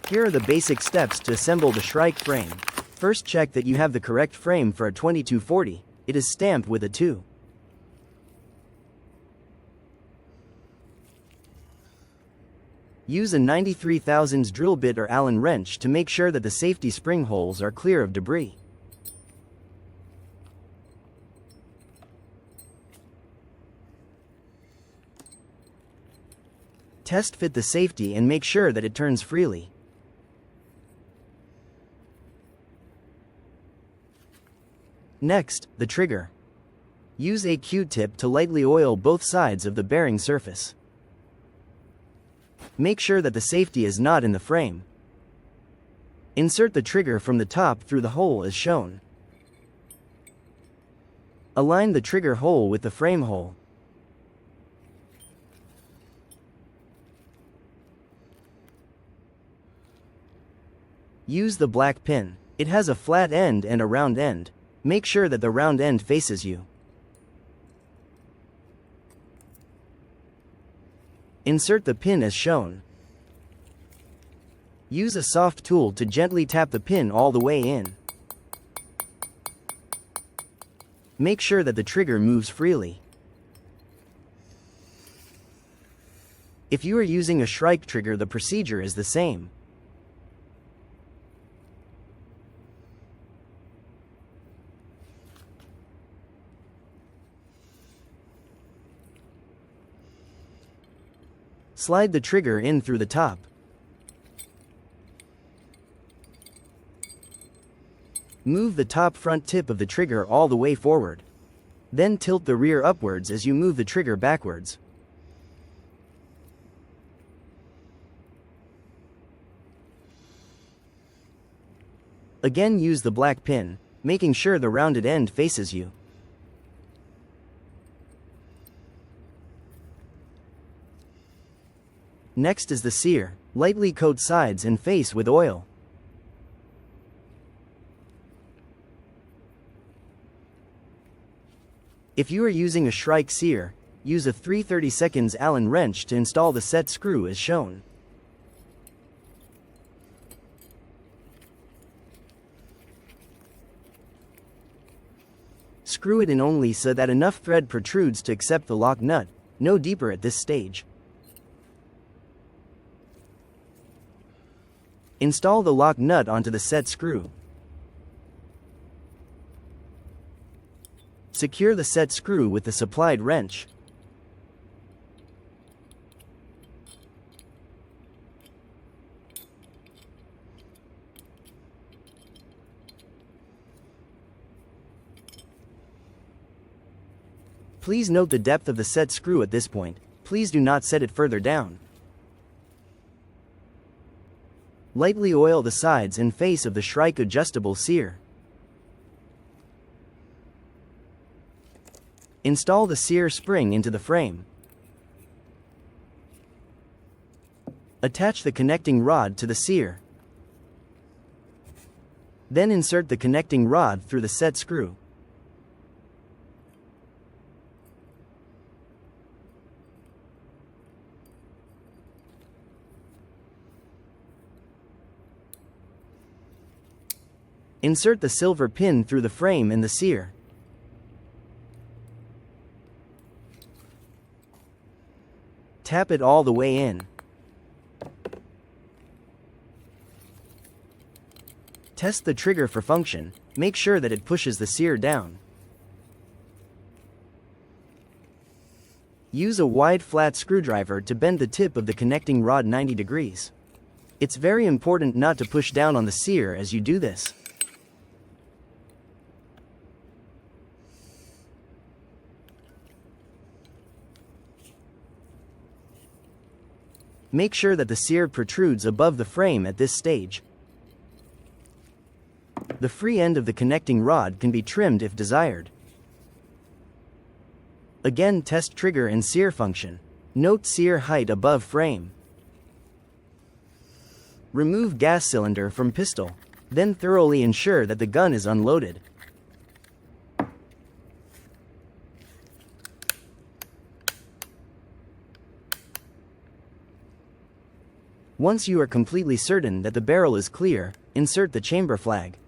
Here are the basic steps to assemble the Shrike frame. First, check that you have the correct frame for a 2240. It is stamped with a 2. Use a 93 thousandths drill bit or Allen wrench to make sure that the safety spring holes are clear of debris. Test fit the safety and make sure that it turns freely. Next, the trigger. Use a Q-tip to lightly oil both sides of the bearing surface. Make sure that the safety is not in the frame. Insert the trigger from the top through the hole as shown. Align the trigger hole with the frame hole. Use the black pin. It has a flat end and a round end. Make sure that the round end faces you. Insert the pin as shown. Use a soft tool to gently tap the pin all the way in. Make sure that the trigger moves freely. If you are using a Shrike trigger, the procedure is the same. Slide the trigger in through the top. Move the top front tip of the trigger all the way forward. Then tilt the rear upwards as you move the trigger backwards. Again, use the black pin, making sure the rounded end faces you. Next is the sear. Lightly coat sides and face with oil. If you are using a Shrike sear, use a 3/32 Allen wrench to install the set screw as shown. Screw it in only so that enough thread protrudes to accept the lock nut, no deeper at this stage. Install the lock nut onto the set screw. Secure the set screw with the supplied wrench. Please note the depth of the set screw at this point. Please do not set it further down. Lightly oil the sides and face of the Shrike adjustable sear. Install the sear spring into the frame. Attach the connecting rod to the sear. Then insert the connecting rod through the set screw. Insert the silver pin through the frame and the sear. Tap it all the way in. Test the trigger for function. Make sure that it pushes the sear down. Use a wide flat screwdriver to bend the tip of the connecting rod 90 degrees. It's very important not to push down on the sear as you do this. Make sure that the sear protrudes above the frame at this stage. The free end of the connecting rod can be trimmed if desired. Again, test trigger and sear function. Note sear height above frame. Remove gas cylinder from pistol. Then thoroughly ensure that the gun is unloaded. Once you are completely certain that the barrel is clear, insert the chamber flag.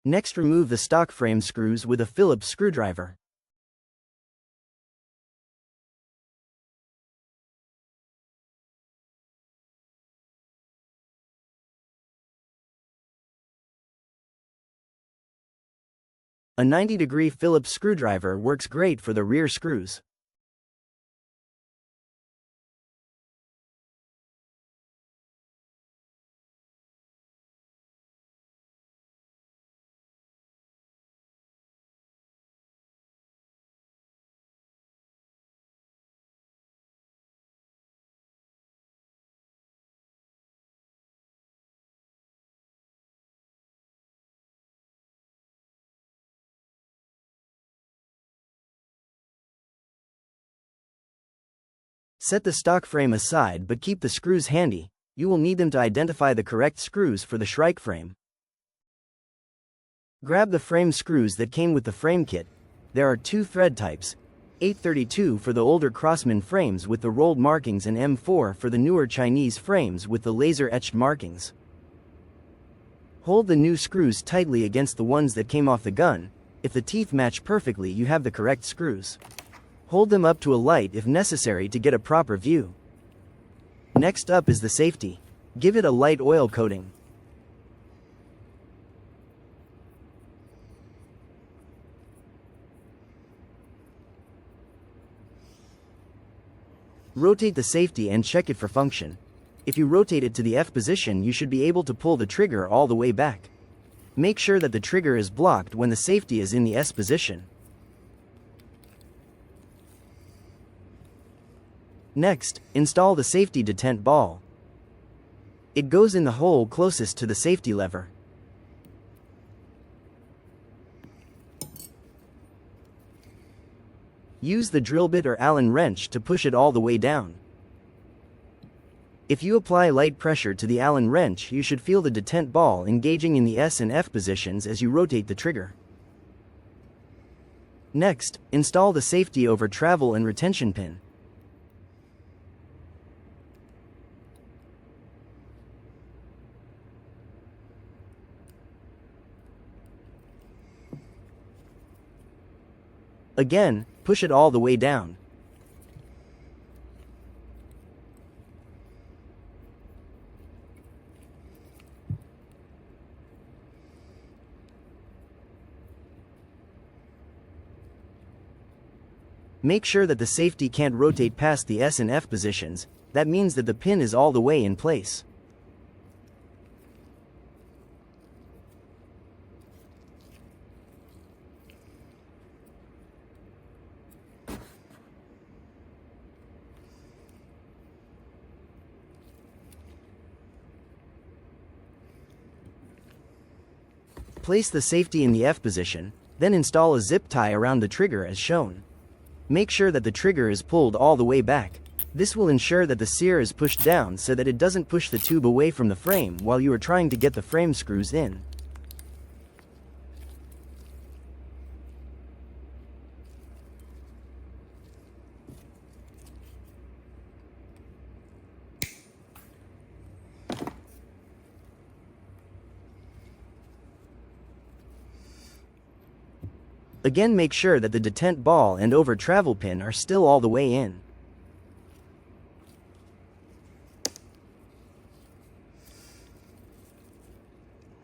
Next, remove the stock frame screws with a Phillips screwdriver. A 90-degree Phillips screwdriver works great for the rear screws. Set the stock frame aside but keep the screws handy. You will need them to identify the correct screws for the Shrike frame. Grab the frame screws that came with the frame kit. There are two thread types, 832 for the older Crosman frames with the rolled markings and M4 for the newer Chinese frames with the laser-etched markings. Hold the new screws tightly against the ones that came off the gun. If the teeth match perfectly, you have the correct screws. Hold them up to a light if necessary to get a proper view. Next up is the safety. Give it a light oil coating. Rotate the safety and check it for function. If you rotate it to the F position, you should be able to pull the trigger all the way back. Make sure that the trigger is blocked when the safety is in the S position. Next, install the safety detent ball. It goes in the hole closest to the safety lever. Use the drill bit or Allen wrench to push it all the way down. If you apply light pressure to the Allen wrench, you should feel the detent ball engaging in the S and F positions as you rotate the trigger. Next, install the safety over travel and retention pin. Again, push it all the way down. Make sure that the safety can't rotate past the S and F positions. That means that the pin is all the way in place. Place the safety in the F position, then install a zip tie around the trigger as shown. Make sure that the trigger is pulled all the way back. This will ensure that the Sear is pushed down so that it doesn't push the tube away from the frame while you are trying to get the frame screws in. Again, make sure that the detent ball and over travel pin are still all the way in.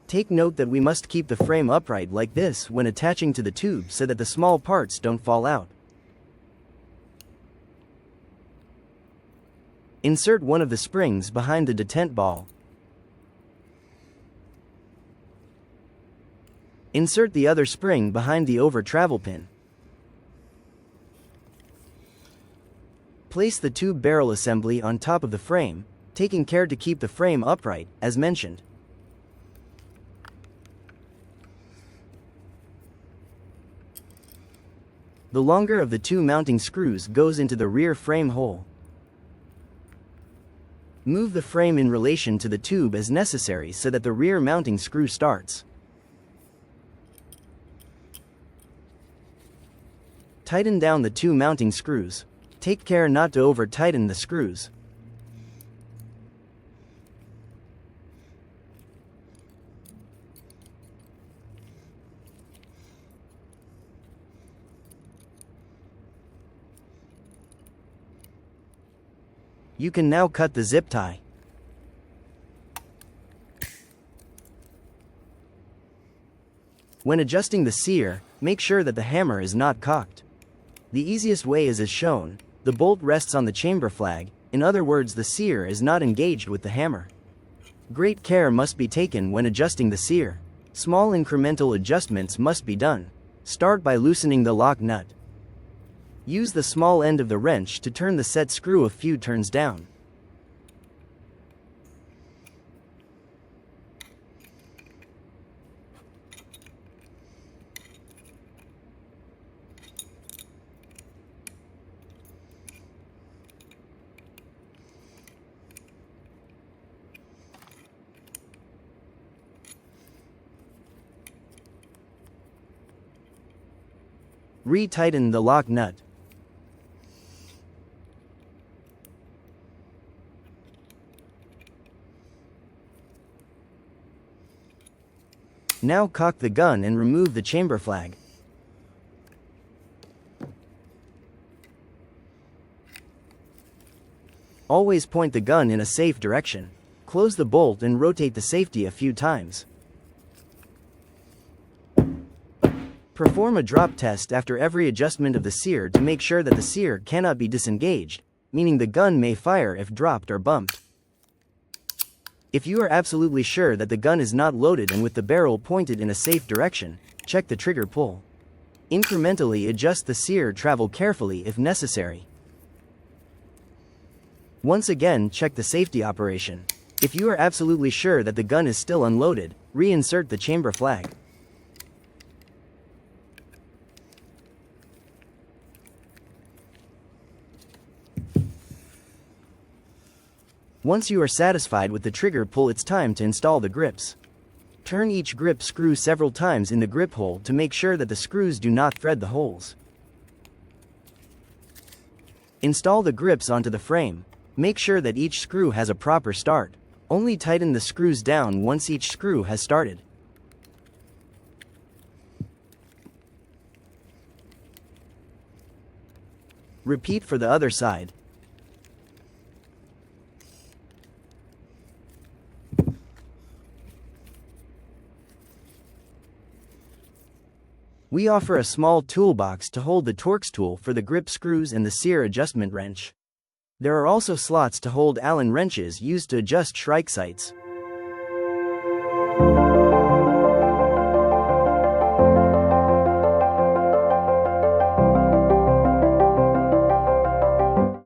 Take note that we must keep the frame upright like this when attaching to the tube so that the small parts don't fall out. Insert one of the springs behind the detent ball. Insert the other spring behind the over travel pin. Place the tube barrel assembly on top of the frame, taking care to keep the frame upright, as mentioned. The longer of the two mounting screws goes into the rear frame hole. Move the frame in relation to the tube as necessary so that the rear mounting screw starts. Tighten down the two mounting screws. Take care not to over-tighten the screws. You can now cut the zip tie. When adjusting the Sear, make sure that the hammer is not cocked. The easiest way is as shown. The bolt rests on the chamber flag, in other words the Sear is not engaged with the hammer. Great care must be taken when adjusting the Sear. Small incremental adjustments must be done. Start by loosening the lock nut. Use the small end of the wrench to turn the set screw a few turns down. Re-tighten the lock nut. Now cock the gun and remove the chamber flag. Always point the gun in a safe direction. Close the bolt and rotate the safety a few times. Perform a drop test after every adjustment of the Sear to make sure that the Sear cannot be disengaged, meaning the gun may fire if dropped or bumped. If you are absolutely sure that the gun is not loaded and with the barrel pointed in a safe direction, check the trigger pull. Incrementally adjust the Sear travel carefully if necessary. Once again, check the safety operation. If you are absolutely sure that the gun is still unloaded, reinsert the chamber flag. Once you are satisfied with the trigger pull, it's time to install the grips. Turn each grip screw several times in the grip hole to make sure that the screws do not thread the holes. Install the grips onto the frame. Make sure that each screw has a proper start. Only tighten the screws down once each screw has started. Repeat for the other side. We offer a small toolbox to hold the Torx tool for the grip screws and the Sear adjustment wrench. There are also slots to hold Allen wrenches used to adjust Shrike sights.